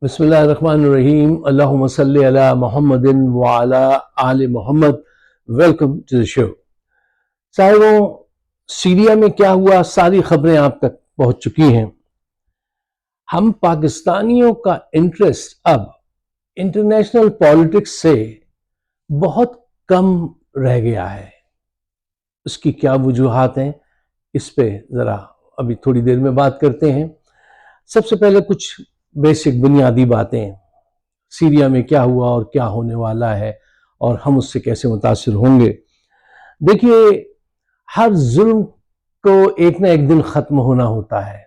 بسم اللہ الرحمن الرحیم اللہم صلی علی محمد وعلی آل محمد. Welcome to the show. صاحبوں، سیریا میں کیا ہوا ساری خبریں آپ تک پہنچ چکی ہیں. ہم پاکستانیوں کا انٹرسٹ اب انٹرنیشنل پالیٹکس سے بہت کم رہ گیا ہے. اس کی کیا وجوہات ہیں، اس پہ ذرا ابھی تھوڑی دیر میں بات کرتے ہیں. سب سے پہلے کچھ بیسک بنیادی باتیں، سیریا میں کیا ہوا اور کیا ہونے والا ہے اور ہم اس سے کیسے متاثر ہوں گے. دیکھیے، ہر ظلم کو ایک نہ ایک دن ختم ہونا ہوتا ہے.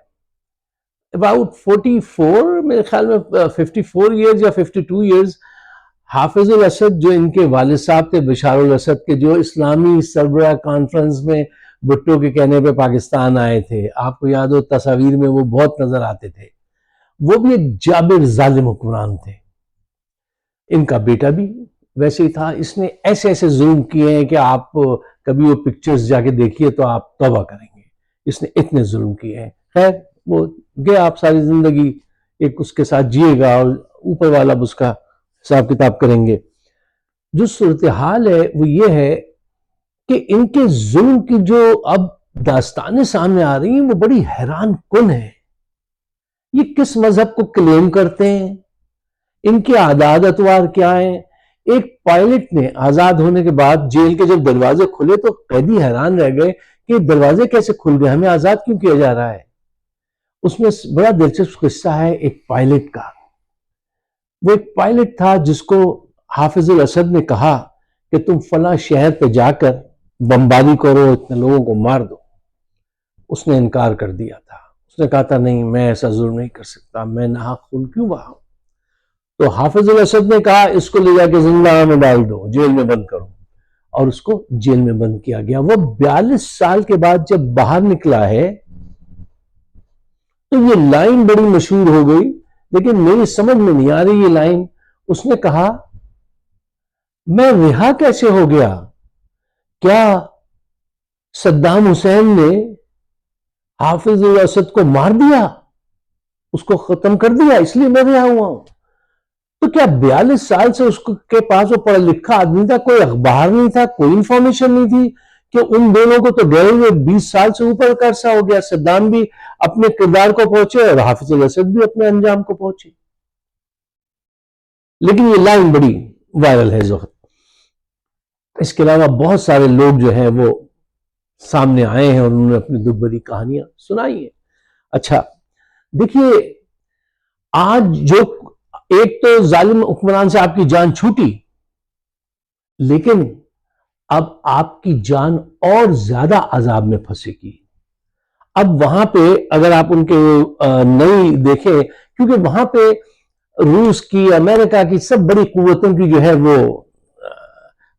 اباؤٹ 44 میرے خیال میں 54 ایئرز یا 52 ایئرز حافظ الاسد جو ان کے والد صاحب تھے، بشار الاسد کے، جو اسلامی سربراہ کانفرنس میں بھٹو کے کہنے پہ پاکستان آئے تھے. آپ کو یاد ہو تصاویر میں وہ بہت نظر آتے تھے. وہ بھی ایک جابر ظالم حکمران تھے. ان کا بیٹا بھی ویسے ہی تھا. اس نے ایسے ایسے ظلم کیے ہیں کہ آپ کبھی وہ پکچرز جا کے دیکھیے تو آپ توبہ کریں گے. اس نے اتنے ظلم کیے ہیں. خیر، وہ گیا، آپ ساری زندگی ایک اس کے ساتھ جیے گا اور اوپر والا اس کا حساب کتاب کریں گے. جو صورتحال ہے وہ یہ ہے کہ ان کے ظلم کی جو اب داستانیں سامنے آ رہی ہیں وہ بڑی حیران کن ہے. یہ کس مذہب کو کلیم کرتے ہیں؟ ان کے عادات اطوار کیا ہیں؟ ایک پائلٹ نے آزاد ہونے کے بعد جیل کے جب دروازے کھلے تو قیدی حیران رہ گئے کہ دروازے کیسے کھل گئے، ہمیں آزاد کیوں کیا جا رہا ہے. اس میں بڑا دلچسپ قصہ ہے ایک پائلٹ کا. وہ ایک پائلٹ تھا جس کو حافظ الاسد نے کہا کہ تم فلاں شہر پہ جا کر بمباری کرو، اتنے لوگوں کو مار دو. اس نے انکار کر دیا تھا. اس نے کہا تھا نہیں، میں ایسا ظلم نہیں کر سکتا، میں ناحق خون کیوں بہاؤں. تو حافظ الاسد نے کہا اس کو لے جا کے زندہ میں ڈال دو، جیل میں بند کرو. اور اس کو جیل میں بند کیا گیا. وہ 42 سال کے بعد جب باہر نکلا ہے تو یہ لائن بڑی مشہور ہو گئی، لیکن میری سمجھ میں نہیں آ رہی یہ لائن. اس نے کہا میں رہا کیسے ہو گیا؟ کیا صدام حسین نے حافظ الاسد کو مار دیا، اس کو ختم کر دیا، اس لیے میں رہا ہوا ہوں؟ تو کیا 42 سال سے اس کے پاس وہ پڑھا لکھا آدمی تھا، کوئی اخبار نہیں تھا، کوئی انفارمیشن نہیں تھی کہ ان دونوں کو تو گئے ہوئے 20 سال سے اوپر کا عرصہ ہو گیا. صدام بھی اپنے کردار کو پہنچے اور حافظ الاسد بھی اپنے انجام کو پہنچے. لیکن یہ لائن بڑی وائرل ہے اس وقت. اس کے علاوہ بہت سارے لوگ جو ہیں وہ سامنے آئے ہیں اور انہوں نے اپنی دکھ بھری کہانیاں سنائی ہیں. اچھا دیکھیے، آج جو ایک تو ظالم حکمران سے آپ کی جان چھوٹی، لیکن اب آپ کی جان اور زیادہ عذاب میں پھنسے گی. اب وہاں پہ اگر آپ ان کے نئی دیکھیں، کیونکہ وہاں پہ روس کی، امریکہ کی، سب بڑی قوتوں کی جو ہے وہ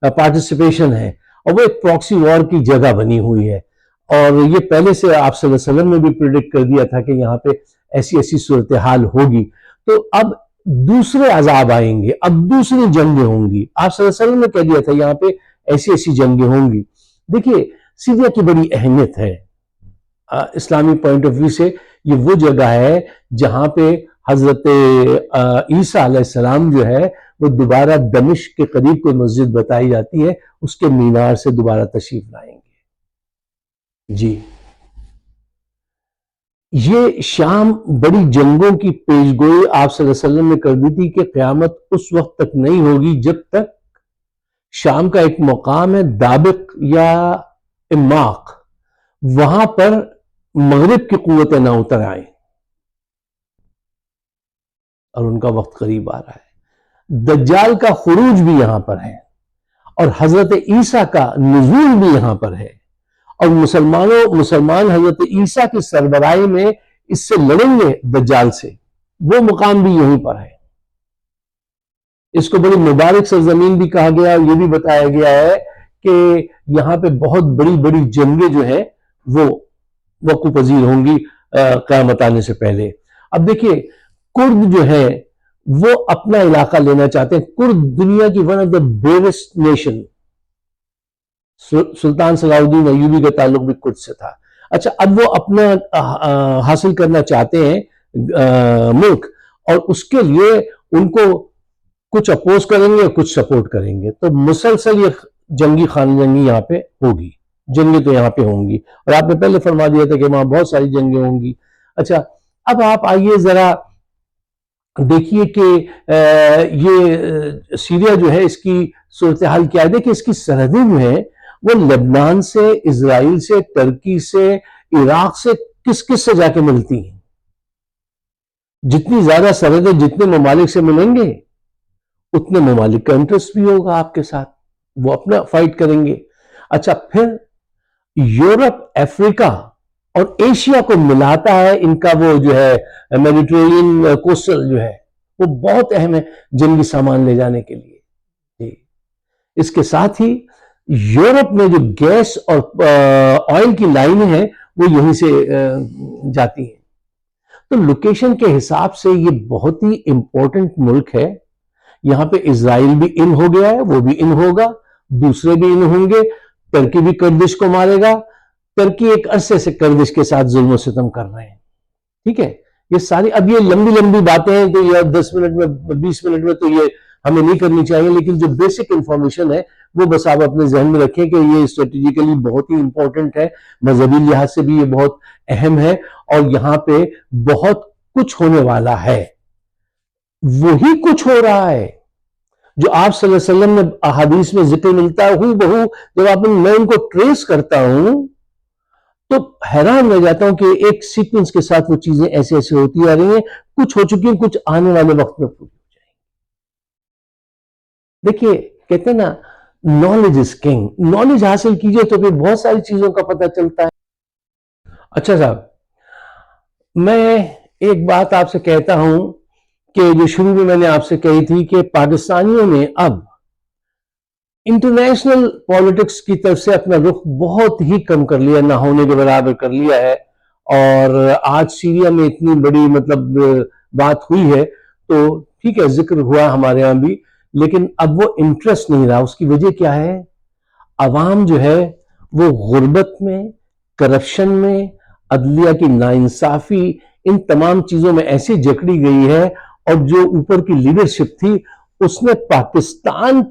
پارٹیسپیشن ہے، اور وہ ایک پراکسی وار کی جگہ بنی ہوئی ہے. اور یہ پہلے سے آپ صلی اللہ علیہ وسلم نے بھی پریڈکٹ کر دیا تھا کہ یہاں پہ ایسی ایسی صورتحال ہوگی. تو اب دوسرے عذاب آئیں گے، اب دوسری جنگیں ہوں گی. آپ صلی اللہ علیہ وسلم نے کہہ دیا تھا یہاں پہ ایسی ایسی جنگیں ہوں گی. دیکھیے، سیریا کی بڑی اہمیت ہے اسلامی پوائنٹ آف ویو سے. یہ وہ جگہ ہے جہاں پہ حضرت عیسیٰ علیہ السلام جو ہے وہ دوبارہ دمشق کے قریب کوئی مسجد بتائی جاتی ہے، اس کے مینار سے دوبارہ تشریف لائیں گے. جی، یہ شام بڑی جنگوں کی پیشگوئی آپ صلی اللہ علیہ وسلم نے کر دی تھی کہ قیامت اس وقت تک نہیں ہوگی جب تک شام کا ایک مقام ہے دابق یا اماق، وہاں پر مغرب کی قوتیں نہ اتر آئیں، اور ان کا وقت قریب آ رہا ہے. دجال کا خروج بھی یہاں پر ہے، اور حضرت عیسیٰ کا نزول بھی یہاں پر ہے، اور مسلمان حضرت عیسیٰ کی سربراہی میں اس سے لڑیں گے دجال سے. وہ مقام بھی یہیں پر ہے. اس کو بڑی مبارک سرزمین بھی کہا گیا، اور یہ بھی بتایا گیا ہے کہ یہاں پہ بہت بڑی بڑی جنگیں جو ہیں وہ وقوع پذیر ہوں گی قیامت آنے سے پہلے. اب دیکھیے، کرد جو ہے وہ اپنا علاقہ لینا چاہتے ہیں. کرد دنیا کی ون آف دا بریوسٹ نیشن. سلطان صلاح الدین ایوبی کا تعلق بھی کرد سے تھا. اچھا، اب وہ اپنا حاصل کرنا چاہتے ہیں ملک، اور اس کے لیے ان کو کچھ اپوز کریں گے کچھ سپورٹ کریں گے. تو مسلسل یہ جنگی خانہ جنگی یہاں پہ ہوگی. جنگیں تو یہاں پہ ہوں گی اور آپ نے پہلے فرما دیا تھا کہ وہاں بہت ساری جنگیں ہوں گی. اچھا اب آپ آئیے ذرا دیکھیے کہ یہ سیریا جو ہے اس کی صورتحال کیا ہے. دیکھیں اس کی سرحدیں جو ہیں وہ لبنان سے، اسرائیل سے، ترکی سے، عراق سے کس کس سے جا کے ملتی ہیں. جتنی زیادہ سرحدیں جتنے ممالک سے ملیں گے اتنے ممالک کا انٹرسٹ بھی ہوگا آپ کے ساتھ، وہ اپنا فائٹ کریں گے. اچھا پھر یورپ، افریقہ اور ایشیا کو ملاتا ہے ان کا وہ جو ہے میڈیٹرینین کوسٹل جو ہے وہ بہت اہم ہے جنگی سامان لے جانے کے لیے. اس کے ساتھ ہی یورپ میں جو گیس اور آئل کی لائنیں ہیں وہ یہیں سے جاتی ہیں. تو لوکیشن کے حساب سے یہ بہت ہی امپورٹنٹ ملک ہے. یہاں پہ اسرائیل بھی ان ہو گیا ہے، وہ بھی ان ہوگا، دوسرے بھی ان ہوں گے. ترکی بھی کردش کو مارے گا. ترکی ایک عرصے سے کردش کے ساتھ ظلم و ستم کر رہے ہیں. ٹھیک ہے، یہ ساری اب یہ لمبی لمبی باتیں ہیں تو یہ 10 منٹ میں 20 منٹ میں تو یہ ہمیں نہیں کرنی چاہیے، لیکن جو بیسک انفارمیشن ہے وہ بس آپ اپنے ذہن میں رکھیں کہ یہ اسٹریٹجیکلی بہت ہی امپورٹنٹ ہے، مذہبی لحاظ سے بھی یہ بہت اہم ہے اور یہاں پہ بہت کچھ ہونے والا ہے. وہی کچھ ہو رہا ہے جو آپ صلی اللہ علیہ وسلم نے احادیث میں ذکر ملتا ہے ہوں بہو. جب میں ان کو ٹریس کرتا ہوں تو حیران رہ جاتا ہوں کہ ایک سیکوینس کے ساتھ وہ چیزیں ایسے ایسے ہوتی آ رہی ہیں. کچھ ہو چکی ہیں، کچھ آنے والے وقت میں پوری ہو جائیں گی. دیکھیے کہتے ہیں نا نالج از کنگ. نالج حاصل کیجئے تو پھر بہت ساری چیزوں کا پتہ چلتا ہے. اچھا صاحب، میں ایک بات آپ سے کہتا ہوں کہ جو شروع میں نے آپ سے کہی تھی کہ پاکستانیوں نے اب انٹرنیشنل پالیٹکس کی طرف سے اپنا رخ بہت ہی کم کر لیا، نہ ہونے کے برابر کر لیا ہے. اور آج سیریا میں اتنی بڑی مطلب بات ہوئی ہے تو ٹھیک ہے ذکر ہوا ہمارے ہاں بھی، لیکن اب وہ انٹرسٹ نہیں رہا. اس کی وجہ کیا ہے؟ عوام جو ہے وہ غربت میں، کرپشن میں، عدلیہ کی ناانصافی، ان تمام چیزوں میں ایسی جکڑی گئی ہے. اور جو اوپر کی لیڈرشپ تھی اس نے پاکستان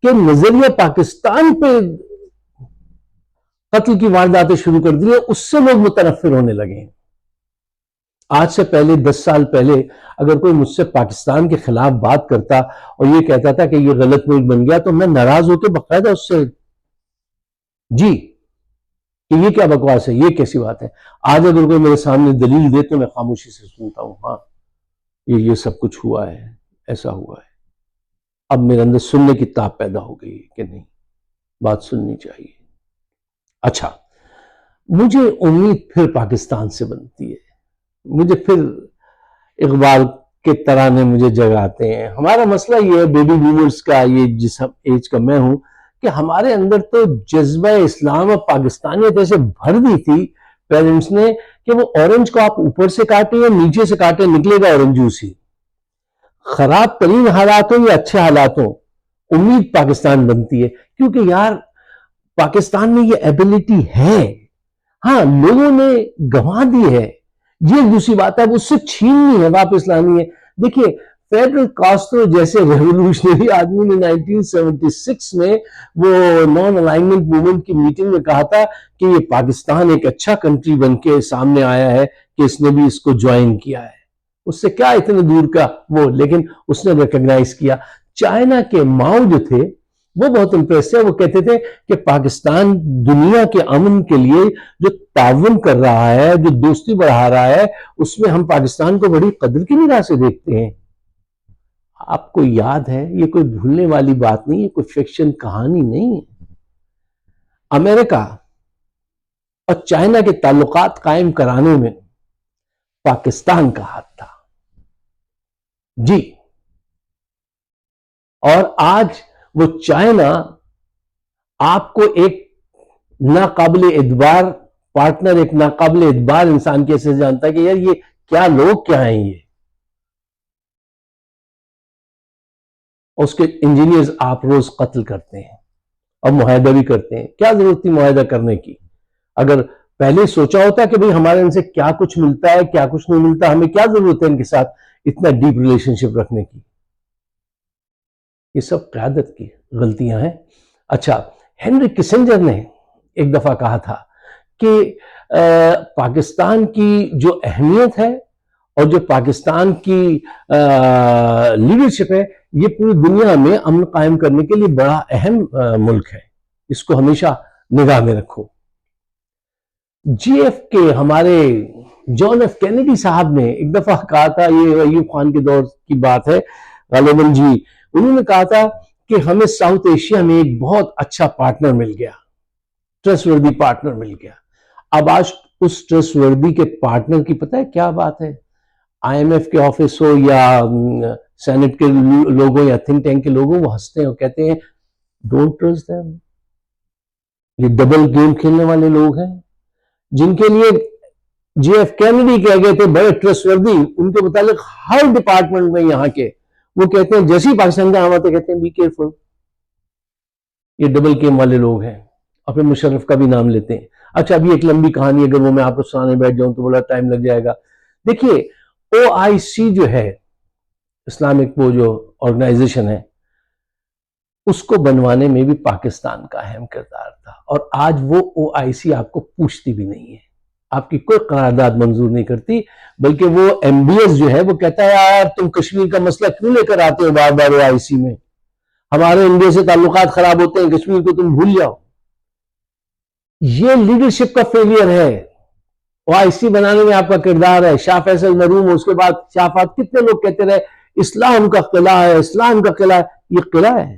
کے نظریہ پاکستان پہ قتل کی وارداتیں شروع کر دی ہیں. اس سے لوگ متنفر ہونے لگے ہیں. آج سے پہلے 10 سال پہلے اگر کوئی مجھ سے پاکستان کے خلاف بات کرتا اور یہ کہتا تھا کہ یہ غلط ملک بن گیا تو میں ناراض ہو کے باقاعدہ اس سے جی کہ یہ کیا بکواس ہے، یہ کیسی بات ہے. آج اگر کوئی میرے سامنے دلیل دے تو میں خاموشی سے سنتا ہوں. ہاں یہ سب کچھ ہوا ہے، ایسا ہوا ہے. اب میرے اندر سننے کی تاب پیدا ہو گئی کہ نہیں، بات سننی چاہیے. اچھا مجھے امید پھر پاکستان سے بنتی ہے. مجھے پھر اقبال کے ترانے مجھے جگاتے ہیں. ہمارا مسئلہ یہ ہے بیبی بومرز کا، یہ جس ایج کا میں ہوں، کہ ہمارے اندر تو جذبہ اسلام اور پاکستانیت ایسے بھر دی تھی پیرنٹس نے کہ وہ اورنج کو آپ اوپر سے کاٹیں یا نیچے سے کاٹیں نکلے گا اورنج جوس ہی. خراب ترین حالات ہوں یا اچھے حالات ہوں امید پاکستان بنتی ہے، کیونکہ یار پاکستان میں یہ ایبلٹی ہے. ہاں لوگوں نے گنوا دی ہے، یہ دوسری بات ہے، اس سے چھیننی ہے، واپس لانی ہے. دیکھیے فیڈرل کاسٹرو جیسے ریولوشنری آدمی نے 1976 میں وہ نان الائنمنٹ موومنٹ کی میٹنگ میں کہا تھا کہ یہ پاکستان ایک اچھا کنٹری بن کے سامنے آیا ہے کہ اس نے بھی اس کو جوائن کیا ہے. اس سے کیا اتنے دور کا وہ، لیکن اس نے ریکگنائز کیا. چائنا کے ماؤ جو تھے وہ بہت امپریس تھے. وہ کہتے تھے کہ پاکستان دنیا کے امن کے لیے جو تعاون کر رہا ہے، جو دوستی بڑھا رہا ہے، اس میں ہم پاکستان کو بڑی قدر کی نگاہ سے دیکھتے ہیں. آپ کو یاد ہے یہ کوئی بھولنے والی بات نہیں ہے، کوئی فکشن کہانی نہیں ہے. امریکہ اور چائنا کے تعلقات قائم کرانے میں پاکستان کا ہاتھ تھا جی. اور آج وہ چائنا آپ کو ایک ناقابل اعتبار پارٹنر، ایک ناقابل اعتبار انسان کیسے جانتا ہے کہ یار یہ کیا لوگ کیا ہیں یہ. اس کے انجینئرز آپ روز قتل کرتے ہیں اور معاہدہ بھی کرتے ہیں. کیا ضرورت تھی معاہدہ کرنے کی؟ اگر پہلے سوچا ہوتا کہ بھئی ہمارے ان سے کیا کچھ ملتا ہے کیا کچھ نہیں ملتا, ہمیں کیا ضرورت ہے ان کے ساتھ اتنا ڈیپ ریلیشن شپ رکھنے کی. یہ سب قیادت کی غلطیاں ہیں. اچھا, ہنری کسنجر نے ایک دفعہ کہا تھا کہ پاکستان کی جو اہمیت ہے اور جو پاکستان کی لیڈرشپ ہے یہ پوری دنیا میں امن قائم کرنے کے لیے بڑا اہم ملک ہے, اس کو ہمیشہ نگاہ میں رکھو. جی ایف کے ہمارے جان ایف کینیڈی صاحب نے ایک دفعہ کہا تھا, یہ ایوب خان کے دور کی بات ہے غالباً جی, انہوں نے کہا تھا کہ ہمیں ساؤتھ ایشیا میں ایک بہت اچھا پارٹنر مل گیا, ٹرسٹ وردی پارٹنر مل گیا. اب آج اس ٹرسٹ وردی کے پارٹنر کی پتہ ہے کیا بات ہے؟ آئی ایم ایف کے آفس ہو یا سینٹ کے لوگوں یا تھنک ٹینک کے لوگوں, وہ ہنستے ہیں اور کہتے ہیں ڈونٹ ٹرسٹ دیم. یہ ڈبل گیم کھیلنے والے لوگ ہیں جن کے لیے جی ایف کینیڈی کہہ گئے تھے بڑے ٹرسٹ وردی, ان کے متعلق ہر ڈپارٹمنٹ میں یہاں کے وہ کہتے ہیں جیسے ہی پاکستان کا آواز کہتے ہیں بی کیئرفل, یہ ڈبل گیم والے لوگ ہیں. اور پھر مشرف کا بھی نام لیتے ہیں. اچھا, ابھی ایک لمبی کہانی اگر وہ میں آپ کو سنانے بیٹھ جاؤں تو بڑا ٹائم لگ جائے گا. دیکھیے او آئی سی جو ہے اسلامک وہ جو آرگنائزیشن ہے, اس کو بنوانے میں بھی پاکستان کا اہم کردار تھا, اور آج وہ او آئی سی آپ کو پوچھتی بھی نہیں ہے, آپ کی کوئی قرارداد منظور نہیں کرتی, بلکہ وہ ایم بی ایس جو ہے وہ کہتا ہے یار تم کشمیر کا مسئلہ کیوں لے کر آتے ہو بار بار او آئی سی میں, ہمارے انڈیا سے تعلقات خراب ہوتے ہیں, کشمیر کو تم بھول جاؤ. یہ لیڈرشپ کا فیلئر ہے. او آئی سی بنانے میں آپ کا کردار ہے. شاہ فیصل مرحوم, اس کے بعد شاہ فات کتنے لوگ کہتے رہے اسلام کا قلعہ ہے, اسلام کا قلعہ ہے. یہ قلعہ ہے.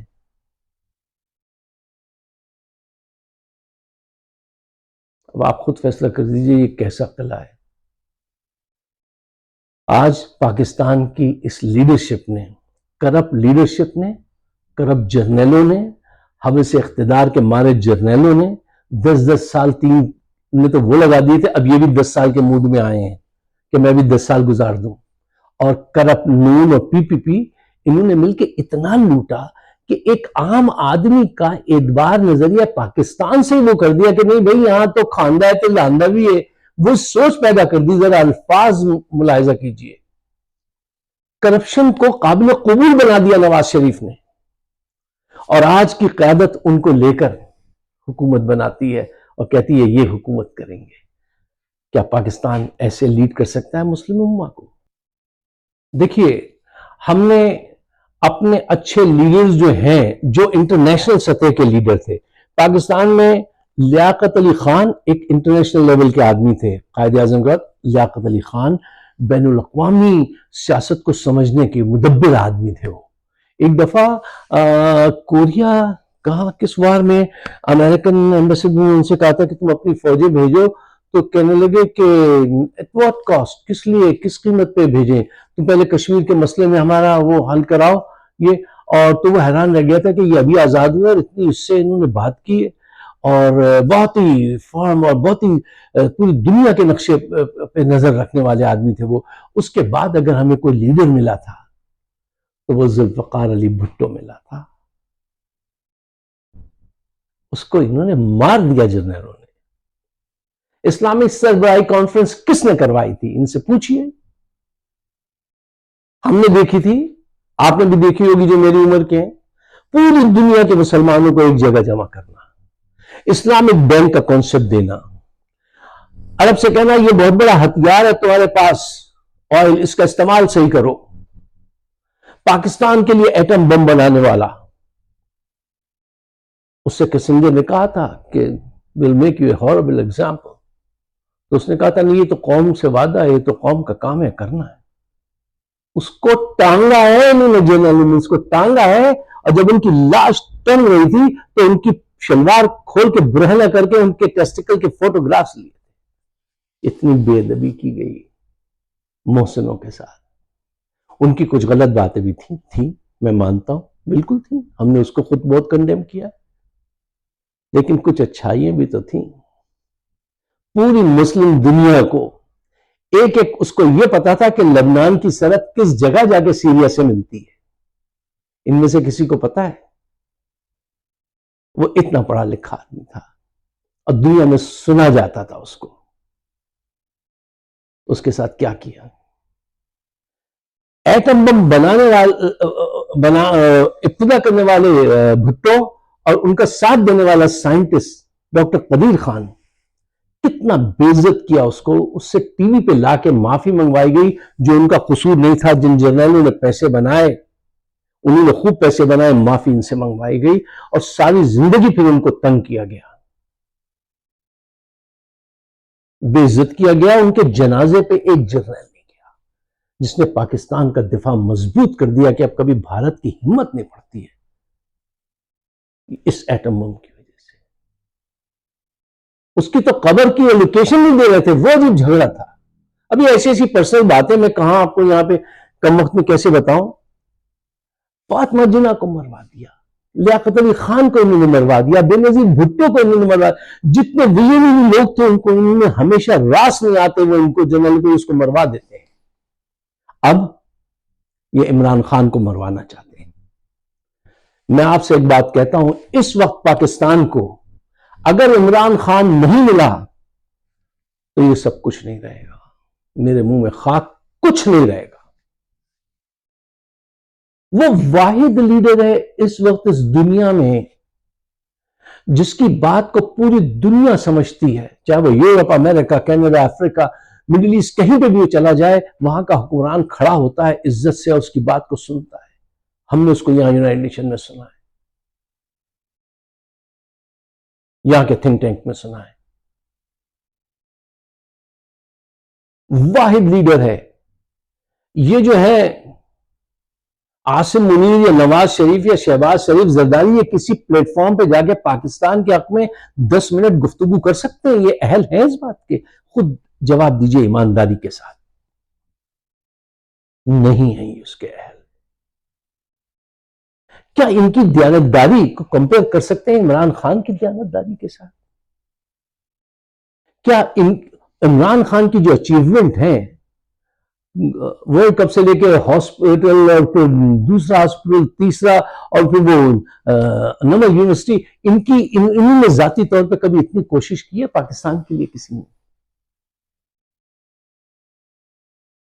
اب آپ خود فیصلہ کر دیجئے یہ کیسا قلعہ ہے. آج پاکستان کی اس لیڈرشپ نے, کرپٹ لیڈرشپ نے, کرپٹ جرنیلوں نے, ہمیں سے اقتدار کے مارے جرنیلوں نے 10 سال تین نے تو وہ لگا دیے تھے, اب یہ بھی 10 سال کے موڈ میں آئے ہیں کہ میں بھی 10 سال گزار دوں. اور کرپٹ نون اور پی پی پی انہوں نے مل کے اتنا لوٹا کہ ایک عام آدمی کا اعتبار نظریہ پاکستان سے وہ کر دیا کہ نہیں بھائی یہاں تو کھاندہ ہے تو لاندہ بھی ہے. وہ سوچ پیدا کر دی. ذرا الفاظ ملاحظہ کیجئے. کرپشن کو قابل قبول بنا دیا نواز شریف نے, اور آج کی قیادت ان کو لے کر حکومت بناتی ہے اور کہتی ہے یہ حکومت کریں گے. کیا پاکستان ایسے لیڈ کر سکتا ہے مسلم امہ کو؟ دیکھیے, ہم نے اپنے اچھے لیڈرز جو ہیں جو انٹرنیشنل سطح کے لیڈر تھے, پاکستان میں لیاقت علی خان ایک انٹرنیشنل لیول کے آدمی تھے. قائد اعظم کا لیاقت علی خان بین الاقوامی سیاست کو سمجھنے کے مدبر آدمی تھے. وہ ایک دفعہ کوریا کہاں کس وار میں امریکن ایمبیسی نے ان سے کہا تھا کہ تم اپنی فوجیں بھیجو, تو کہنے لگے کہ ایٹ واٹ کاسٹ, کس لیے, کس قیمت پہ بھیجیں, تم پہلے کشمیر کے مسئلے میں ہمارا وہ حل کراؤ. یہ اور تو وہ حیران رہ گیا تھا کہ یہ ابھی آزاد ہوئے اور اتنی اس سے انہوں نے بات کی ہے, اور بہت ہی فارم اور بہت ہی پوری دنیا کے نقشے پہ نظر رکھنے والے آدمی تھے وہ. اس کے بعد اگر ہمیں کوئی لیڈر ملا تھا تو وہ ذوالفقار علی بھٹو ملا تھا. اس کو انہوں نے مار دیا جرنیلوں نے. اسلامی سربراہی کانفرنس کس نے کروائی تھی, ان سے پوچھئے. ہم نے دیکھی تھی, آپ نے بھی دیکھی ہوگی جو میری عمر کے ہیں. پوری دنیا کے مسلمانوں کو ایک جگہ جمع کرنا, اسلامک بینک کا کانسیپٹ دینا, عرب سے کہنا یہ بہت بڑا ہتھیار ہے تمہارے پاس آئل, اس کا استعمال صحیح کرو. پاکستان کے لیے ایٹم بم بنانے والا, اس سے کسنجر نے کہا تھا کہ we'll make you a horrible example. تو اس نے کہا تھا نہیں یہ تو قوم سے وعدہ ہے, یہ تو قوم کا کام ہے, کرنا ہے. اس کو ٹانگا ہے انہوں نے, جنرل اس کو ٹانگا ہے, اور جب ان کی لاش ٹنگ رہی تھی تو ان کی شلوار کھول کے برہنہ کر کے ان کے ٹیسٹیکل کے فوٹوگرافز لیے. اتنی بے ادبی کی گئی محسنوں کے ساتھ. ان کی کچھ غلط باتیں بھی تھیں, میں مانتا ہوں, بالکل تھیں, ہم نے اس کو خود بہت کنڈیم کیا, لیکن کچھ اچھائیاں بھی تو تھیں. پوری مسلم دنیا کو ایک ایک اس کو یہ پتا تھا کہ لبنان کی سرحد کس جگہ جا کے سیریا سے ملتی ہے. ان میں سے کسی کو پتا ہے؟ وہ اتنا پڑھا لکھا آدمی تھا. اور دنیا میں سنا جاتا تھا اس کو. اس کے ساتھ کیا کیا؟ ایٹم بم ابتدا کرنے والے بھٹو اور ان کا ساتھ دینے والا سائنٹسٹ ڈاکٹر قدیر خان، کتنا بے عزت کیا اس کو. اس سے ٹی وی پہ لا کے معافی منگوائی گئی، جو ان کا قصور نہیں تھا. جن جرنیلوں نے پیسے بنائے انہوں نے خوب پیسے بنائے، معافی ان سے منگوائی گئی اور ساری زندگی پھر ان کو تنگ کیا گیا، بے عزت کیا گیا. ان کے جنازے پہ ایک جرنیل نہیں گیا جس نے پاکستان کا دفاع مضبوط کر دیا کہ اب کبھی بھارت کی ہمت نہیں پڑتی ہے اس ایٹم بم کی وجہ سے. اس کی تو قبر کی لوکیشن نہیں دے رہے تھے، وہ جو جھگڑا تھا. ابھی ایسی ایسی پرسنل باتیں میں کہاں آپ کو یہاں پہ کم وقت میں کیسے بتاؤں. فاطمہ جناح کو مروا دیا، لیاقت علی خان کو انہوں نے مروا دیا، بے نظیر بھٹو کو انہوں نے مروا دیا. جتنے ویژنری لوگ تھے ان کو انہوں نے ہمیشہ راس نہیں آتے وہ ان کو جنرل کو اس کو مروا دیتے ہیں. اب یہ عمران خان کو مروانا چاہتے ہیں. میں آپ سے ایک بات کہتا ہوں، اس وقت پاکستان کو اگر عمران خان نہیں ملا تو یہ سب کچھ نہیں رہے گا. میرے منہ میں خاک، کچھ نہیں رہے گا. وہ واحد لیڈر ہے اس وقت اس دنیا میں جس کی بات کو پوری دنیا سمجھتی ہے، چاہے وہ یورپ، امریکہ، کینیڈا، افریقہ، مڈل ایسٹ، کہیں پہ بھی وہ چلا جائے وہاں کا حکمران کھڑا ہوتا ہے عزت سے اور اس کی بات کو سنتا ہے. ہم نے اس کو یہاں یونائٹڈ نیشن میں سنا ہے، یہاں کے تھنک ٹینک میں سنا ہے. واحد لیڈر ہے یہ. جو ہے عاصم منیر یا نواز شریف یا شہباز شریف زرداری یہ کسی پلیٹ فارم پہ جا کے پاکستان کے حق میں 10 منٹ گفتگو کر سکتے ہیں؟ یہ اہل ہیں اس بات کے؟ خود جواب دیجئے ایمانداری کے ساتھ. نہیں ہیں یہ اس کے اہل. کیا ان کی دیانتداری کو کمپیئر کر سکتے ہیں عمران خان کی دیانتداری کے ساتھ؟ کیا عمران خان کی جو اچیومنٹ ہیں ورلڈ کپ سے لے کے ہاسپٹل اور پھر دوسرا ہاسپٹل، تیسرا اور پھر وہ نمل یونیورسٹی، انہوں نے ذاتی طور پہ کبھی اتنی کوشش کی ہے پاکستان کے لیے؟ کسی نے؟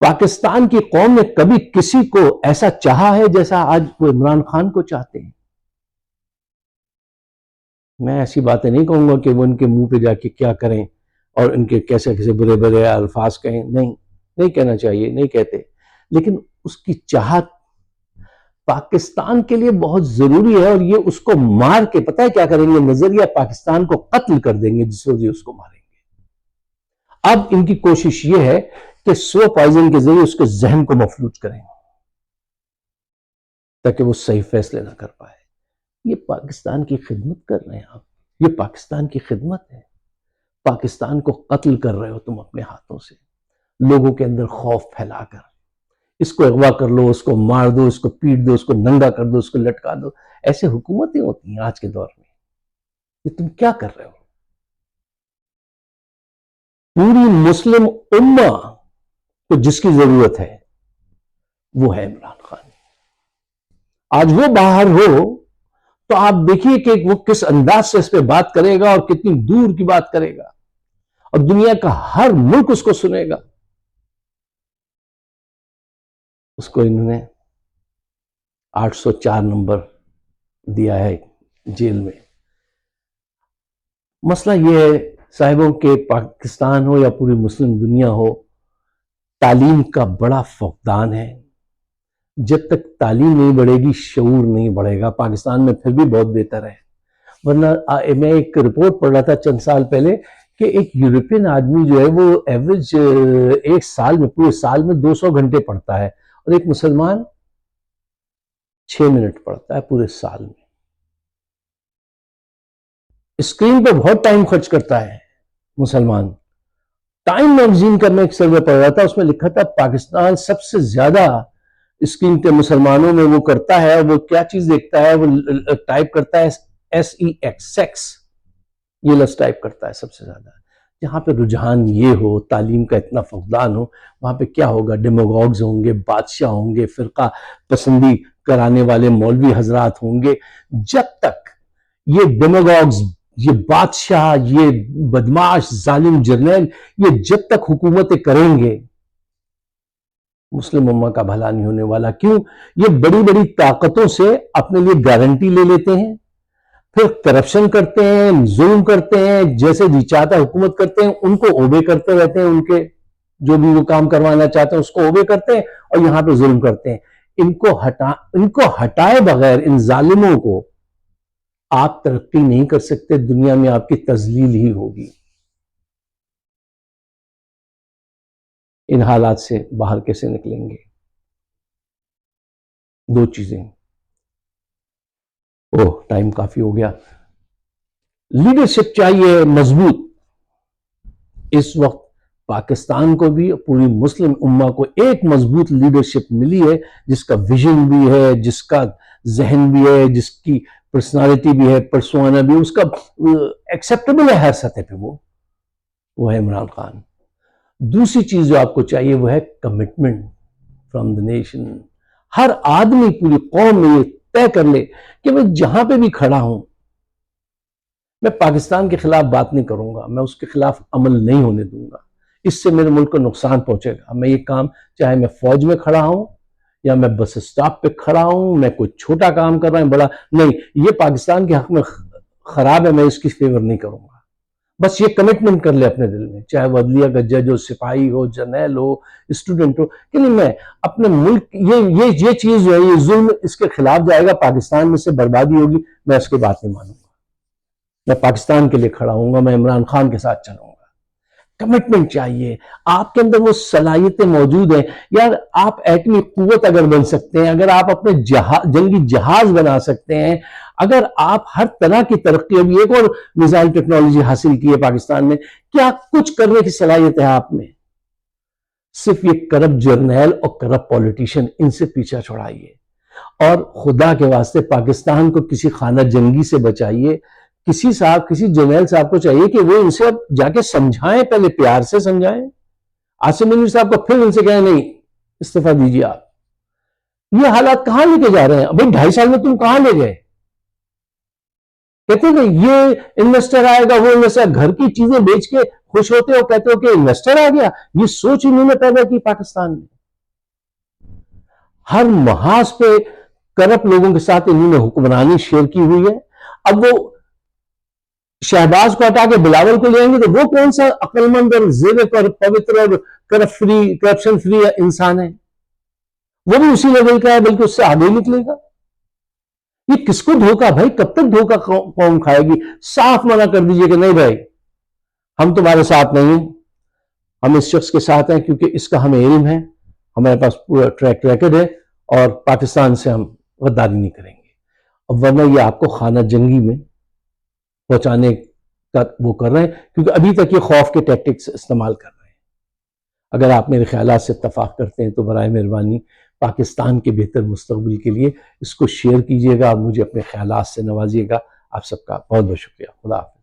پاکستان کی قوم نے کبھی کسی کو ایسا چاہا ہے جیسا آج وہ عمران خان کو چاہتے ہیں؟ میں ایسی باتیں نہیں کہوں گا کہ وہ ان کے منہ پہ جا کے کیا کریں اور ان کے کیسے کیسے برے برے الفاظ کہیں. نہیں کہنا چاہیے، نہیں کہتے. لیکن اس کی چاہت پاکستان کے لیے بہت ضروری ہے اور یہ اس کو مار کے پتہ ہے کیا کریں گے؟ نظریہ پاکستان کو قتل کر دیں گے جس وجہ اس کو ماریں گے. اب ان کی کوشش یہ ہے کہ سلو پوائزن کے ذریعے اس کے ذہن کو مفلوج کریں تاکہ وہ صحیح فیصلے نہ کر پائے. یہ پاکستان کی خدمت کر رہے ہیں آپ، یہ پاکستان کی خدمت ہے. پاکستان کو قتل کر رہے ہو تم اپنے ہاتھوں سے، لوگوں کے اندر خوف پھیلا کر. اس کو اغوا کر لو، اس کو مار دو، اس کو پیٹ دو، اس کو ننگا کر دو، اس کو لٹکا دو. ایسے حکومتیں ہوتی ہیں آج کے دور میں. یہ تم کیا کر رہے ہو؟ پوری مسلم امہ کو جس کی ضرورت ہے وہ ہے عمران خان. آج وہ باہر ہو تو آپ دیکھیے کہ وہ کس انداز سے اس پہ بات کرے گا اور کتنی دور کی بات کرے گا اور دنیا کا ہر ملک اس کو سنے گا. اس کو انہوں نے 804 نمبر دیا ہے جیل میں. مسئلہ یہ ہے صاحبوں کہ پاکستان ہو یا پوری مسلم دنیا ہو، تعلیم کا بڑا فقدان ہے. جب تک تعلیم نہیں بڑھے گی شعور نہیں بڑھے گا. پاکستان میں پھر بھی بہت بہتر ہے، ورنہ میں ایک رپورٹ پڑھ رہا تھا چند سال پہلے کہ ایک یورپین آدمی جو ہے وہ ایوریج ایک سال میں، پورے سال میں 200 گھنٹے پڑھتا ہے اور ایک مسلمان 6 منٹ پڑھتا ہے پورے سال میں. اسکرین پہ بہت ٹائم خرچ کرتا ہے مسلمان. ٹائم میگزین کا میں ایک سروے پڑھ رہا تھا، اس میں لکھا تھا پاکستان سب سے زیادہ اسکرین پہ مسلمانوں میں وہ کرتا ہے. وہ کیا چیز دیکھتا ہے؟ وہ ٹائپ کرتا ہے SEX، سیکس، یہ لفظ ٹائپ کرتا ہے سب سے زیادہ. جہاں پہ رجحان یہ ہو، تعلیم کا اتنا فقدان ہو، وہاں پہ کیا ہوگا؟ ڈیموگوگز ہوں گے، بادشاہ ہوں گے، فرقہ پسندی کرانے والے مولوی حضرات ہوں گے. جب تک یہ ڈیموگوگز یہ بادشاہ، یہ بدماش ظالم جرنیل، یہ جب تک حکومتیں کریں گے مسلم امہ کا بھلا نہیں ہونے والا. کیوں؟ یہ بڑی بڑی طاقتوں سے اپنے لیے گارنٹی لے لیتے ہیں، پھر کرپشن کرتے ہیں، ظلم کرتے ہیں، جیسے جی چاہتا ہے حکومت کرتے ہیں، ان کو اوبے کرتے رہتے ہیں، ان کے جو بھی وہ کام کروانا چاہتے ہیں اس کو اوبے کرتے ہیں اور یہاں پہ ظلم کرتے ہیں. ان کو ہٹائے بغیر، ان ظالموں کو آپ ترقی نہیں کر سکتے، دنیا میں آپ کی تذلیل ہی ہوگی. ان حالات سے باہر کیسے نکلیں گے؟ دو چیزیں. ٹائم کافی ہو گیا. لیڈرشپ چاہیے مضبوط. اس وقت پاکستان کو بھی، پوری مسلم امہ کو ایک مضبوط لیڈرشپ ملی ہے، جس کا ویژن بھی ہے، جس کا ذہن بھی ہے، جس کی پرسنالٹی بھی ہے، پرسونا بھی، اس کا ایکسیپٹیبل ہے ہر سطح پہ. وہ ہے عمران خان. دوسری چیز جو آپ کو چاہیے وہ ہے کمٹمنٹ فرام دا نیشن. ہر آدمی پوری قوم میں یہ طے کر لے کہ میں جہاں پہ بھی کھڑا ہوں، میں پاکستان کے خلاف بات نہیں کروں گا، میں اس کے خلاف عمل نہیں ہونے دوں گا. اس سے میرے ملک کو نقصان پہنچے گا. میں یہ کام، چاہے میں فوج میں کھڑا ہوں یا میں بس اسٹاپ پہ کھڑا ہوں، میں کوئی چھوٹا کام کر رہا ہوں، بڑا نہیں، یہ پاکستان کے حق میں خراب ہے، میں اس کی فیور نہیں کروں گا. بس یہ کمٹمنٹ کر لے اپنے دل میں، چاہے وہ عدلیہ کا جج ہو، سپاہی ہو، جرنیل ہو، اسٹوڈنٹ ہو، کہ نہیں، میں اپنے ملک، یہ چیز جو ہے، یہ ظلم اس کے خلاف جائے گا، پاکستان میں سے بربادی ہوگی، میں اس کی بات نہیں مانوں گا. میں پاکستان کے لیے کھڑا ہوں گا، میں عمران خان کے ساتھ چلوں گا. کمٹمنٹ چاہیے. آپ کے اندر وہ صلاحیتیں موجود ہیں. یار آپ ایٹمی قوت اگر بن سکتے ہیں، اگر آپ اپنے جنگی جہاز بنا سکتے ہیں، اگر آپ ہر طرح کی ترقی، ابھی ایک اور میزائل ٹیکنالوجی حاصل کی ہے پاکستان میں، کیا کچھ کرنے کی صلاحیت ہے آپ میں؟ صرف یہ کرپٹ جرنیل اور کرپٹ پولیٹیشین، ان سے پیچھا چھڑائیے، اور خدا کے واسطے پاکستان کو کسی خانہ جنگی سے بچائیے. کسی جرنیل صاحب کو چاہیے کہ وہ ان سے جا کے سمجھائیں، پہلے پیار سے سمجھائیں. عاصم منیر صاحب کو پھر ان سے کہیں نہیں، استعفیٰ دیجیے آپ. یہ حالات کہاں لے کے جا رہے ہیں؟ بھائی 2.5 سال میں تم کہاں لے گئے؟ کہتے ہیں کہ یہ انویسٹر آئے گا، وہ انویسٹر، گھر کی چیزیں بیچ کے خوش ہوتے ہو، کہتے ہو کہ انویسٹر آ گیا. یہ سوچ انہوں نے پیدا کی پاکستان میں. ہر محاذ پہ کرپٹ لوگوں کے ساتھ انہوں نے حکمرانی شیئر کی ہوئی ہے. اب وہ شہباز کو ہٹا کے بلاول کو لے آئیں گے تو وہ کون سا عقل مند اور زیرک اور پوتر اور کرپشن فری انسان ہے؟ وہ بھی اسی لیول کا ہے، بلکہ اس سے آگے نکلے گا. یہ کس کو دھوکا بھائی؟ کب تک دھوکا قوم کھائے گی؟ صاف منع کر دیجئے کہ نہیں بھائی، ہم تمہارے ساتھ نہیں ہیں، ہم اس شخص کے ساتھ ہیں کیونکہ اس کا ہمیں علم ہے، ہمارے پاس پورا ٹریک ریکارڈ ہے، اور پاکستان سے ہم غداری نہیں کریں گے. اب ورنہ یہ آپ کو خانہ جنگی میں پہنچانے کا وہ کر رہے ہیں، کیونکہ ابھی تک یہ خوف کے ٹیکٹکس استعمال کر رہے ہیں. اگر آپ میرے خیالات سے اتفاق کرتے ہیں تو برائے مہربانی پاکستان کے بہتر مستقبل کے لیے اس کو شیئر کیجیے گا، مجھے اپنے خیالات سے نوازیے گا. آپ سب کا بہت بہت شکریہ. خدا حافظ.